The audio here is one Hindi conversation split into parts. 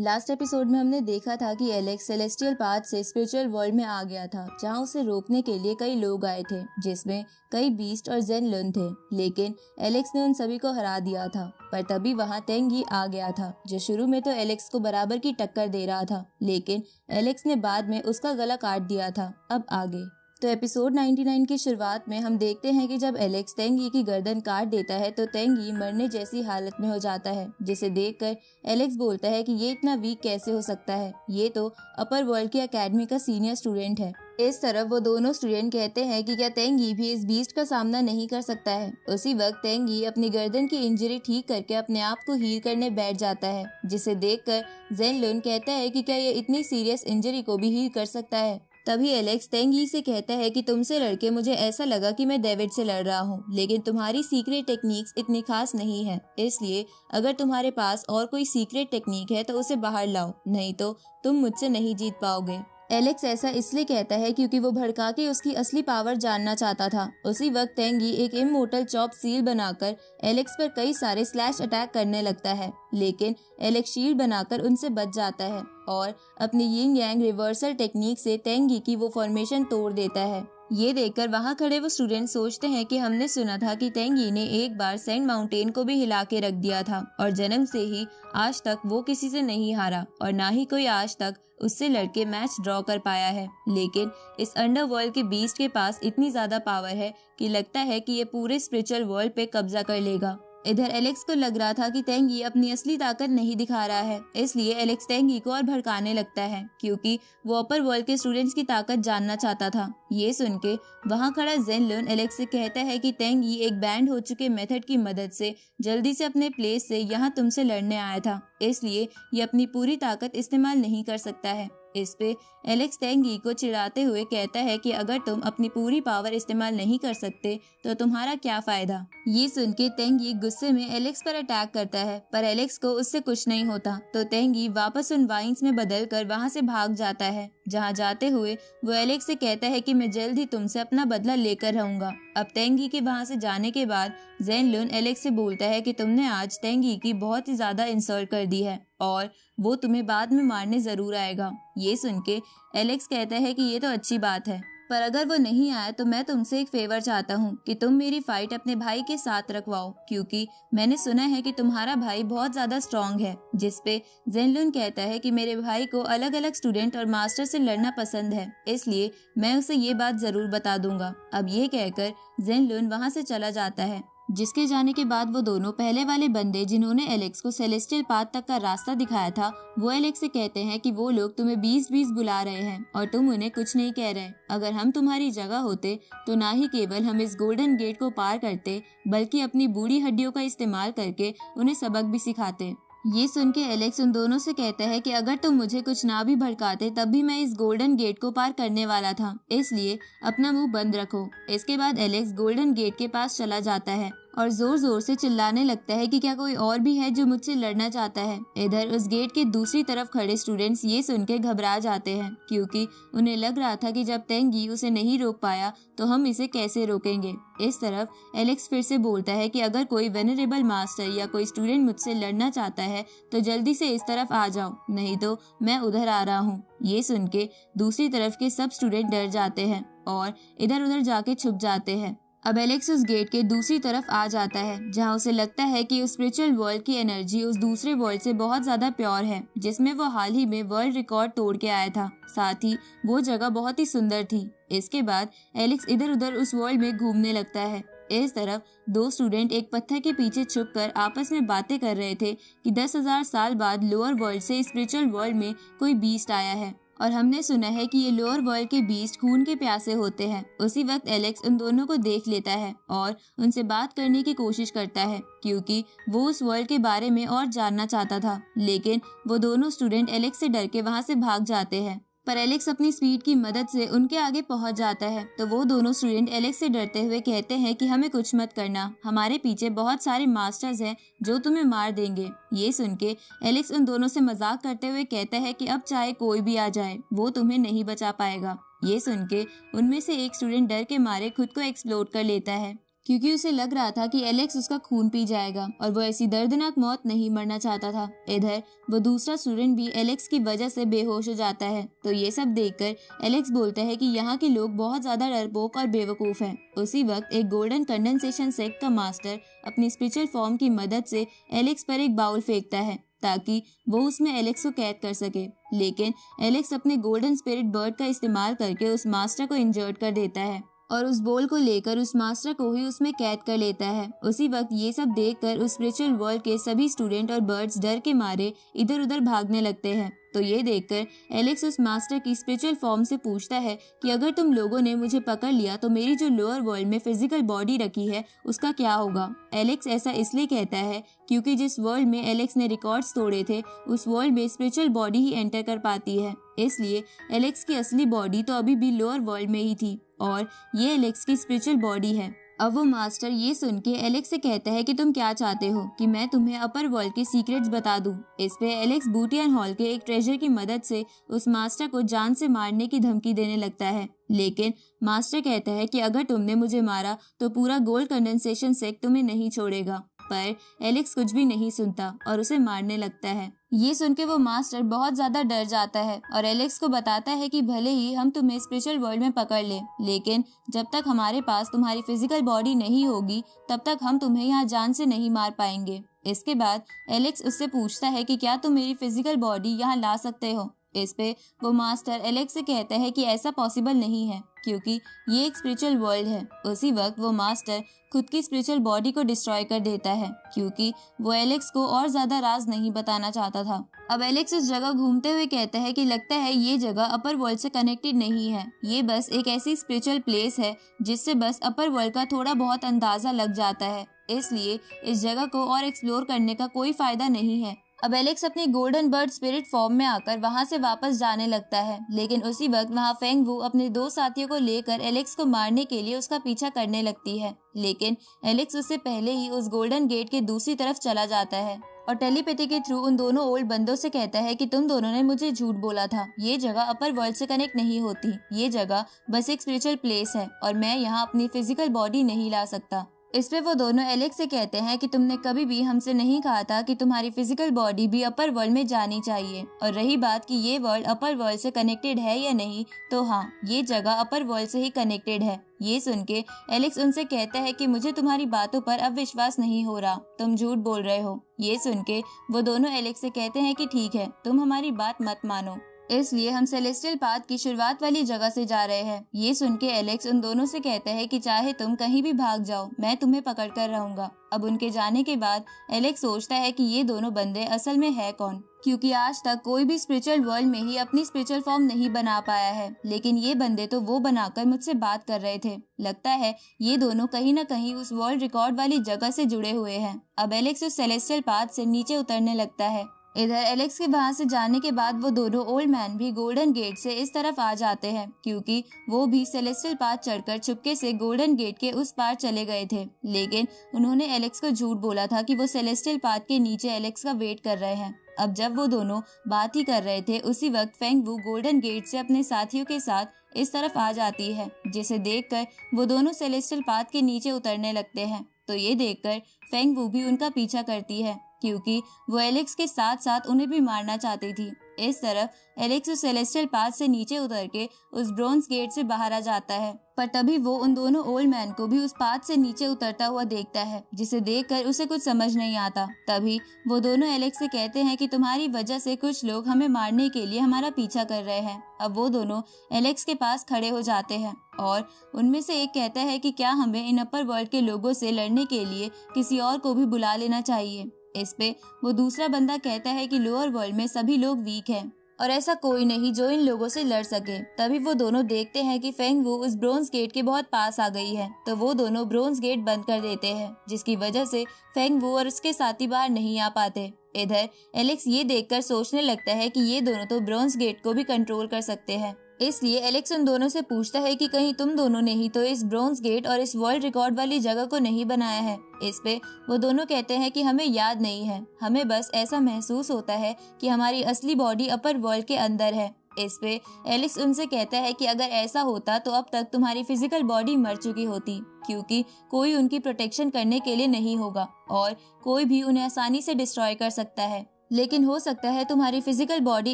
लास्ट एपिसोड में हमने देखा था कि एलेक्स सेलेस्टियल पाथ से स्पिरिचुअल वर्ल्ड में आ गया था, जहां उसे रोकने के लिए कई लोग आए थे, जिसमें कई बीस्ट और जेन लुन थे। लेकिन एलेक्स ने उन सभी को हरा दिया था। पर तभी वहां तेंग यी आ गया था, जो शुरू में तो एलेक्स को बराबर की टक्कर दे रहा था, लेकिन एलेक्स ने बाद में उसका गला काट दिया था। अब आगे तो एपिसोड 99 की शुरुआत में हम देखते हैं कि जब एलेक्स तेंग यी की गर्दन काट देता है तो तेंग यी मरने जैसी हालत में हो जाता है, जिसे देखकर एलेक्स बोलता है कि ये इतना वीक कैसे हो सकता है, ये तो अपर वर्ल्ड की एकेडमी का सीनियर स्टूडेंट है। इस तरफ वो दोनों स्टूडेंट कहते हैं कि क्या तेंग यी भी इस बीस्ट का सामना नहीं कर सकता है। उसी वक्त तेंग यी अपनी गर्दन की इंजरी ठीक करके अपने आप को हील करने बैठ जाता है, जिसे देखकर जेन लुन कहता है कि क्या ये इतनी सीरियस इंजरी को भी हील कर सकता है। तभी एलेक्स तेंग यी से कहता है कि तुमसे लड़के मुझे ऐसा लगा कि मैं डेविड से लड़ रहा हूँ, लेकिन तुम्हारी सीक्रेट टेक्निक्स इतनी खास नहीं है, इसलिए अगर तुम्हारे पास और कोई सीक्रेट टेक्निक है तो उसे बाहर लाओ, नहीं तो तुम मुझसे नहीं जीत पाओगे। एलेक्स ऐसा इसलिए कहता है क्योंकि वो भड़का के उसकी असली पावर जानना चाहता था। उसी वक्त तेंग यी एक इमोर्टल चॉप सील बनाकर एलेक्स पर कई सारे स्लैश अटैक करने लगता है, लेकिन एलेक्स शील्ड बनाकर उनसे बच जाता है और अपनी यिंग यांग रिवर्सल टेक्निक से तेंग यी की वो फॉर्मेशन तोड़ देता है। ये देखकर वहाँ खड़े वो स्टूडेंट सोचते हैं कि हमने सुना था कि तेंग यी ने एक बार सेंड माउंटेन को भी हिला के रख दिया था और जन्म से ही आज तक वो किसी से नहीं हारा और ना ही कोई आज तक उससे लड़के मैच ड्रॉ कर पाया है। लेकिन इस अंडरवर्ल्ड के बीस्ट के पास इतनी ज्यादा पावर है कि लगता है कि ये पूरे स्पिरिचुअल वर्ल्ड पे कब्जा कर लेगा। इधर एलेक्स को लग रहा था कि तेंग यी अपनी असली ताकत नहीं दिखा रहा है, इसलिए एलेक्स तेंग यी को और भड़काने लगता है क्योंकि वो अपर वर्ल्ड के स्टूडेंट्स की ताकत जानना चाहता था। ये सुन के वहाँ खड़ा जेन लुन एलेक्स से कहता है कि तेंग यी एक बैंड हो चुके मेथड की मदद से जल्दी से अपने प्लेस से यहाँ तुमसे लड़ने आया था, इसलिए ये अपनी पूरी ताकत इस्तेमाल नहीं कर सकता है। इस पे एलेक्स तेंग यी को चिढ़ाते हुए कहता है कि अगर तुम अपनी पूरी पावर इस्तेमाल नहीं कर सकते तो तुम्हारा क्या फायदा। ये सुन के तेंग यी गुस्से में एलेक्स पर अटैक करता है, पर एलेक्स को उससे कुछ नहीं होता, तो तेंग यी वापस उन वाइन्स में बदल कर वहाँ से भाग जाता है। जहाँ जाते हुए वो एलेक्स से कहता है कि मैं जल्द ही तुमसे अपना बदला लेकर रहूंगा। अब तेंग यी के वहाँ से जाने के बाद जेन लुन एलेक्स से बोलता है कि तुमने आज तेंग यी की बहुत ही ज्यादा इंसल्ट कर दी है और वो तुम्हें बाद में मारने जरूर आएगा। ये सुन के एलेक्स कहता है कि ये तो अच्छी बात है, पर अगर वो नहीं आया तो मैं तुमसे एक फेवर चाहता हूँ कि तुम मेरी फाइट अपने भाई के साथ रखवाओ, क्योंकि मैंने सुना है कि तुम्हारा भाई बहुत ज्यादा स्ट्रॉन्ग है। जिसपे जेन लुन कहता है कि मेरे भाई को अलग अलग स्टूडेंट और मास्टर से लड़ना पसंद है, इसलिए मैं उसे ये बात जरूर बता दूंगा। अब ये कहकर जेन लुन वहाँ से चला जाता है, जिसके जाने के बाद वो दोनों पहले वाले बंदे जिन्होंने एलेक्स को सेलेस्टियल पाथ तक का रास्ता दिखाया था, वो एलेक्स से कहते हैं कि वो लोग तुम्हें 20-20 बुला रहे हैं और तुम उन्हें कुछ नहीं कह रहे। अगर हम तुम्हारी जगह होते तो ना ही केवल हम इस गोल्डन गेट को पार करते, बल्कि अपनी बूढ़ी हड्डियों का इस्तेमाल करके उन्हें सबक भी सिखाते। ये सुन के एलेक्स उन दोनों से कहता है कि अगर तुम मुझे कुछ ना भी भड़काते तब भी मैं इस गोल्डन गेट को पार करने वाला था, इसलिए अपना मुंह बंद रखो। इसके बाद एलेक्स गोल्डन गेट के पास चला जाता है और जोर जोर से चिल्लाने लगता है कि क्या कोई और भी है जो मुझसे लड़ना चाहता है। इधर उस गेट के दूसरी तरफ खड़े स्टूडेंट्स ये सुन के घबरा जाते हैं, क्योंकि उन्हें लग रहा था कि जब तेंग यी उसे नहीं रोक पाया तो हम इसे कैसे रोकेंगे। इस तरफ एलेक्स फिर से बोलता है कि अगर कोई वेनरेबल मास्टर या कोई स्टूडेंट मुझसे लड़ना चाहता है तो जल्दी से इस तरफ आ जाओ, नहीं तो मैं उधर आ रहा हूँ। ये सुन के दूसरी तरफ के सब स्टूडेंट डर जाते हैं और इधर उधर जाके छुप जाते हैं। अब एलेक्स उस गेट के दूसरी तरफ आ जाता है, जहाँ उसे लगता है कि उस स्पिरिचुअल वर्ल्ड की एनर्जी उस दूसरे वर्ल्ड से बहुत ज्यादा प्योर है, जिसमें वो हाल ही में वर्ल्ड रिकॉर्ड तोड़ के आया था। साथ ही वो जगह बहुत ही सुंदर थी। इसके बाद एलेक्स इधर उधर उस वर्ल्ड में घूमने लगता है। इस तरफ दो स्टूडेंट एक पत्थर के पीछे छुपकर आपस में बातें कर रहे थे कि 10,000 साल बाद लोअर वर्ल्ड से स्पिरिचुअल वर्ल्ड में कोई बीस्ट आया है और हमने सुना है कि ये लोअर वर्ल्ड के बीस्ट खून के प्यासे होते हैं। उसी वक्त एलेक्स उन दोनों को देख लेता है और उनसे बात करने की कोशिश करता है, क्योंकि वो उस वर्ल्ड के बारे में और जानना चाहता था, लेकिन वो दोनों स्टूडेंट एलेक्स से डर के वहाँ से भाग जाते हैं। पर एलेक्स अपनी स्पीड की मदद से उनके आगे पहुंच जाता है, तो वो दोनों स्टूडेंट एलेक्स से डरते हुए कहते हैं कि हमें कुछ मत करना, हमारे पीछे बहुत सारे मास्टर्स हैं जो तुम्हें मार देंगे। ये सुन के एलेक्स उन दोनों से मजाक करते हुए कहता है कि अब चाहे कोई भी आ जाए वो तुम्हें नहीं बचा पाएगा। ये सुन के उनमें से एक स्टूडेंट डर के मारे खुद को एक्सप्लोड कर लेता है। क्योंकि उसे लग रहा था कि एलेक्स उसका खून पी जाएगा और वो ऐसी दर्दनाक मौत नहीं मरना चाहता था। इधर वो दूसरा स्टूडेंट भी एलेक्स की वजह से बेहोश हो जाता है। तो ये सब देखकर एलेक्स बोलता है कि यहाँ के लोग बहुत ज्यादा डरपोक और बेवकूफ हैं। उसी वक्त एक गोल्डन कंडेंसेशन सेक्ट का मास्टर अपनी स्पिरिचुअल फॉर्म की मदद से एलेक्स पर एक बाउल फेंकता है ताकि वो उसमें एलेक्स को कैद कर सके, लेकिन एलेक्स अपने गोल्डन स्पिरिट बर्ड का इस्तेमाल करके उस मास्टर को इंजर्ड कर देता है और उस बोल को लेकर उस मास्टर को ही उसमें कैद कर लेता है। उसी वक्त ये सब देखकर उस स्पिरिचुअल वर्ल्ड के सभी स्टूडेंट और बर्ड्स डर के मारे इधर उधर भागने लगते हैं। तो ये देखकर एलेक्स उस मास्टर की स्पिरिचुअल फॉर्म से पूछता है कि अगर तुम लोगों ने मुझे पकड़ लिया तो मेरी जो लोअर वर्ल्ड में फिजिकल बॉडी रखी है उसका क्या होगा। एलेक्स ऐसा इसलिए कहता है क्योंकि जिस वर्ल्ड में एलेक्स ने रिकॉर्ड्स तोड़े थे उस वर्ल्ड में स्पिरिचुअल बॉडी ही एंटर कर पाती है, इसलिए एलेक्स की असली बॉडी तो अभी भी लोअर वर्ल्ड में ही थी और ये एलेक्स की स्पिरिचुअल बॉडी है। अब वो मास्टर ये सुन के एलेक्स से कहता है कि तुम क्या चाहते हो कि मैं तुम्हें अपर वर्ल्ड के सीक्रेट्स बता दूं। इस पे एलेक्स बूटियन हॉल के एक ट्रेजर की मदद से उस मास्टर को जान से मारने की धमकी देने लगता है, लेकिन मास्टर कहता है कि अगर तुमने मुझे मारा तो पूरा गोल्ड कंडेंसेशन सेक्ट तुम्हें नहीं छोड़ेगा। पर एलेक्स कुछ भी नहीं सुनता और उसे मारने लगता है। ये सुन के वो मास्टर बहुत ज्यादा डर जाता है और एलेक्स को बताता है कि भले ही हम तुम्हें स्पिरिचुअल वर्ल्ड में पकड़ ले, लेकिन जब तक हमारे पास तुम्हारी फिजिकल बॉडी नहीं होगी तब तक हम तुम्हें यहाँ जान से नहीं मार पाएंगे। इसके बाद एलेक्स उससे पूछता है कि क्या तुम मेरी फिजिकल बॉडी यहाँ ला सकते हो। इस पे वो मास्टर एलेक्स से कहता है कि ऐसा पॉसिबल नहीं है क्योंकि ये एक स्पिरिचुअल वर्ल्ड है। उसी वक्त वो मास्टर खुद की स्पिरिचुअल बॉडी को डिस्ट्रॉय कर देता है क्योंकि वो एलेक्स को और ज्यादा राज नहीं बताना चाहता था। अब एलेक्स उस जगह घूमते हुए कहता है कि लगता है ये जगह अपर वर्ल्ड से कनेक्टेड नहीं है, ये बस एक ऐसी स्पिरिचुअल प्लेस है जिससे बस अपर वर्ल्ड का थोड़ा बहुत अंदाजा लग जाता है, इसलिए इस जगह को और एक्सप्लोर करने का कोई फायदा नहीं है। अब एलेक्स अपनी गोल्डन बर्ड स्पिरिट फॉर्म में आकर वहां से वापस जाने लगता है, लेकिन उसी वक्त वहां फेंग वू अपने दो साथियों को लेकर एलेक्स को मारने के लिए उसका पीछा करने लगती है, लेकिन एलेक्स उससे पहले ही उस गोल्डन गेट के दूसरी तरफ चला जाता है और टेलीपैथी के थ्रू उन दोनों ओल्ड बंदों से कहता है कि तुम दोनों ने मुझे झूठ बोला था, ये जगह अपर वर्ल्ड से कनेक्ट नहीं होती, ये जगह बस एक स्पिरिचुअल प्लेस है और मैं यहाँ अपनी फिजिकल बॉडी नहीं ला सकता। इस पे वो दोनों एलेक्स से कहते हैं कि तुमने कभी भी हमसे नहीं कहा था कि तुम्हारी फिजिकल बॉडी भी अपर वर्ल्ड में जानी चाहिए, और रही बात कि ये वर्ल्ड अपर वर्ल्ड से कनेक्टेड है या नहीं, तो हाँ, ये जगह अपर वर्ल्ड से ही कनेक्टेड है। ये सुन के एलेक्स उनसे कहता है कि मुझे तुम्हारी बातों पर अब विश्वास नहीं हो रहा, तुम झूठ बोल रहे हो। ये सुन के वो दोनों एलेक्स से कहते हैं कि ठीक है, तुम हमारी बात मत मानो, इसलिए हम सेलेस्टियल पाथ की शुरुआत वाली जगह से जा रहे हैं। ये सुन के एलेक्स उन दोनों से कहता है कि चाहे तुम कहीं भी भाग जाओ, मैं तुम्हें पकड़ कर रहूंगा। अब उनके जाने के बाद एलेक्स सोचता है कि ये दोनों बंदे असल में है कौन, क्योंकि आज तक कोई भी स्पिरिचुअल वर्ल्ड में ही अपनी स्पिरिचुअल फॉर्म नहीं बना पाया है, लेकिन ये बंदे तो वो बनाकर मुझसे बात कर रहे थे। लगता है ये दोनों कहीं न कहीं उस वर्ल्ड रिकॉर्ड वाली जगह से जुड़े हुए हैं। अब एलेक्स उस सेलेस्टियल पाथ से नीचे उतरने लगता है। इधर एलेक्स के वहां से जाने के बाद वो दोनों ओल्ड मैन भी गोल्डन गेट से इस तरफ आ जाते हैं, क्योंकि वो भी सेलेस्टियल पाथ चढ़कर चुपके से गोल्डन गेट के उस पार चले गए थे, लेकिन उन्होंने एलेक्स को झूठ बोला था कि वो सेलेस्टियल पाथ के नीचे एलेक्स का वेट कर रहे हैं। अब जब वो दोनों बात ही कर रहे थे, उसी वक्त फेंग वू गोल्डन गेट से अपने साथियों के साथ इस तरफ आ जाती है, जिसे देखकर वो दोनों सेलेस्टियल पाथ के नीचे उतरने लगते हैं। तो ये देखकर फेंग वू भी उनका पीछा करती है, क्योंकि वो एलेक्स के साथ साथ उन्हें भी मारना चाहती थी। इस तरफ एलेक्स उस सेलेस्टियल पाथ से नीचे उतर के उस ब्रोंज गेट से बाहर आ जाता है, पर तभी वो उन दोनों ओल्ड मैन को भी उस पाथ से नीचे उतरता हुआ देखता है, जिसे देखकर उसे कुछ समझ नहीं आता। तभी वो दोनों एलेक्स से कहते हैं कि तुम्हारी वजह से कुछ लोग हमें मारने के लिए हमारा पीछा कर रहे हैं। अब वो दोनों एलेक्स के पास खड़े हो जाते हैं और उनमें से एक कहता है कि क्या हमें इन अपर वर्ल्ड के लोगों से लड़ने के लिए किसी और को भी बुला लेना चाहिए। इस पे वो दूसरा बंदा कहता है कि लोअर वर्ल्ड में सभी लोग वीक हैं और ऐसा कोई नहीं जो इन लोगों से लड़ सके। तभी वो दोनों देखते हैं कि फेंग वू उस ब्रोंज गेट के बहुत पास आ गई है, तो वो दोनों ब्रोंज गेट बंद कर देते हैं, जिसकी वजह से फेंग वू और उसके साथी बाहर नहीं आ पाते। इधर एलेक्स ये देखकर सोचने लगता है कि ये दोनों तो ब्रोंज गेट को भी कंट्रोल कर सकते हैं, इसलिए एलेक्स उन दोनों से पूछता है कि कहीं तुम दोनों ने ही तो इस ब्रोंज गेट और इस वर्ल्ड रिकॉर्ड वाली जगह को नहीं बनाया है। इस पे वो दोनों कहते हैं कि हमें याद नहीं है, हमें बस ऐसा महसूस होता है कि हमारी असली बॉडी अपर वर्ल्ड के अंदर है। इस पे एलेक्स उनसे कहता है कि अगर ऐसा होता तो अब तक तुम्हारी फिजिकल बॉडी मर चुकी होती, क्योंकि कोई उनकी प्रोटेक्शन करने के लिए नहीं होगा और कोई भी उन्हें आसानी से डिस्ट्रॉय कर सकता है। लेकिन हो सकता है तुम्हारी फिजिकल बॉडी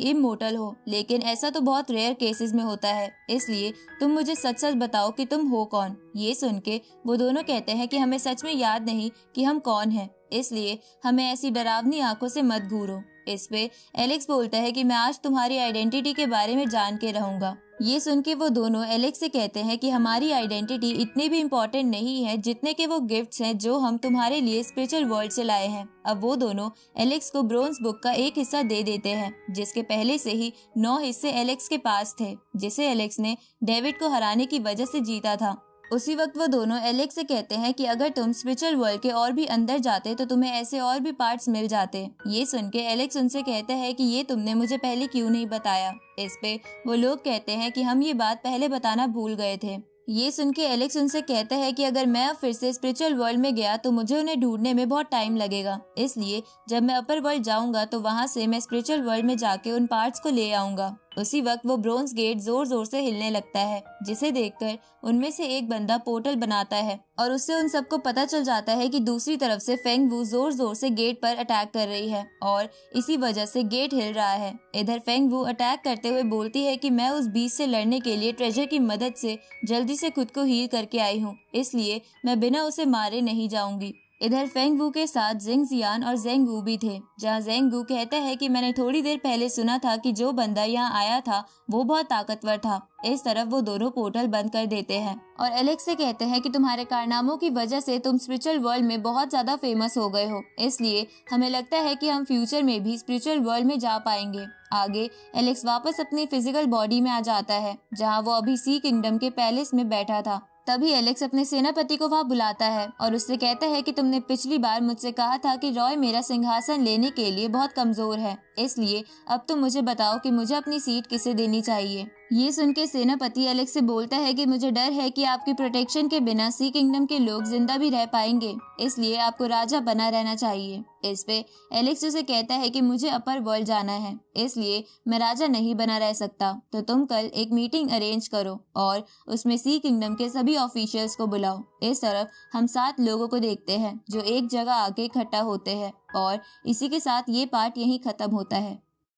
इमोर्टल हो, लेकिन ऐसा तो बहुत रेयर केसेस में होता है, इसलिए तुम मुझे सच सच बताओ कि तुम हो कौन। ये सुन के वो दोनों कहते हैं कि हमें सच में याद नहीं कि हम कौन हैं, इसलिए हमें ऐसी डरावनी आंखों से मत घूरो। इस पे एलेक्स बोलता है कि मैं आज तुम्हारी आइडेंटिटी के बारे में जान के रहूंगा। ये सुन के वो दोनों एलेक्स से कहते हैं कि हमारी आइडेंटिटी इतनी भी इम्पोर्टेंट नहीं है जितने के वो गिफ्ट्स हैं जो हम तुम्हारे लिए स्पिरिचुअल वर्ल्ड से लाए हैं। अब वो दोनों एलेक्स को ब्रोंज बुक का एक हिस्सा दे देते हैं, जिसके पहले से ही 9 हिस्से एलेक्स के पास थे, जिसे एलेक्स ने डेविड को हराने की वजह से जीता था। उसी वक्त वो दोनों एलेक्स से कहते हैं कि अगर तुम स्पिरिचुअल वर्ल्ड के और भी अंदर जाते तो तुम्हें ऐसे और भी पार्ट्स मिल जाते। ये सुन के एलेक्स उनसे कहता है कि ये तुमने मुझे पहले क्यों नहीं बताया। इस पे वो लोग कहते हैं कि हम ये बात पहले बताना भूल गए थे। ये सुन के एलेक्स उनसे कहता है कि अगर मैं अब फिर से स्पिरिचुअल वर्ल्ड में गया तो मुझे उन्हें ढूंढने में बहुत टाइम लगेगा, इसलिए जब मैं अपर वर्ल्ड जाऊंगा तो वहां से मैं स्पिरिचुअल वर्ल्ड में जाके उन पार्ट्स को ले आऊंगा। उसी वक्त वो ब्रोंज गेट जोर जोर से हिलने लगता है, जिसे देखकर उनमें से एक बंदा पोर्टल बनाता है और उससे उन सबको पता चल जाता है कि दूसरी तरफ से फेंग वू जोर जोर से गेट पर अटैक कर रही है और इसी वजह से गेट हिल रहा है। इधर फेंग वू अटैक करते हुए बोलती है कि मैं उस बीस्ट से लड़ने के लिए ट्रेजर की मदद से जल्दी से खुद को हील करके आई हूँ, इसलिए मैं बिना उसे मारे नहीं जाऊंगी। इधर फेंग वू के साथ जिंग जियान और जेंग वू भी थे, जहाँ जेंग वू कहता है कि मैंने थोड़ी देर पहले सुना था कि जो बंदा यहाँ आया था वो बहुत ताकतवर था। इस तरफ वो दोनों पोर्टल बंद कर देते हैं और एलेक्स से कहते हैं कि तुम्हारे कारनामों की वजह से तुम स्पिरिचुअल वर्ल्ड में बहुत ज्यादा फेमस हो गए हो, इसलिए हमें लगता है कि हम फ्यूचर में भी स्पिरिचुअल वर्ल्ड में जा पाएंगे। आगे एलेक्स वापस अपनी फिजिकल बॉडी में आ जाता है, जहाँ वो अभी सी किंगडम के पैलेस में बैठा था। तभी एलेक्स अपने सेनापति को वहाँ बुलाता है और उससे कहता है कि तुमने पिछली बार मुझसे कहा था कि रॉय मेरा सिंहासन लेने के लिए बहुत कमजोर है, इसलिए अब तुम मुझे बताओ कि मुझे अपनी सीट किसे देनी चाहिए। ये सुन के सेनापति एलेक्स से बोलता है कि मुझे डर है कि आपकी प्रोटेक्शन के बिना सी किंगडम के लोग जिंदा भी रह पाएंगे, इसलिए आपको राजा बना रहना चाहिए। इस पे एलेक्स उसे कहता है कि मुझे अपर वर्ल्ड जाना है, इसलिए मैं राजा नहीं बना रह सकता, तो तुम कल एक मीटिंग अरेंज करो और उसमें सी किंगडम के सभी ऑफिशियल्स को बुलाओ। इस तरफ हम 7 लोगों को देखते हैं जो एक जगह आके इकट्ठा होते हैं और इसी के साथ ये पार्ट यहीं खत्म होता है।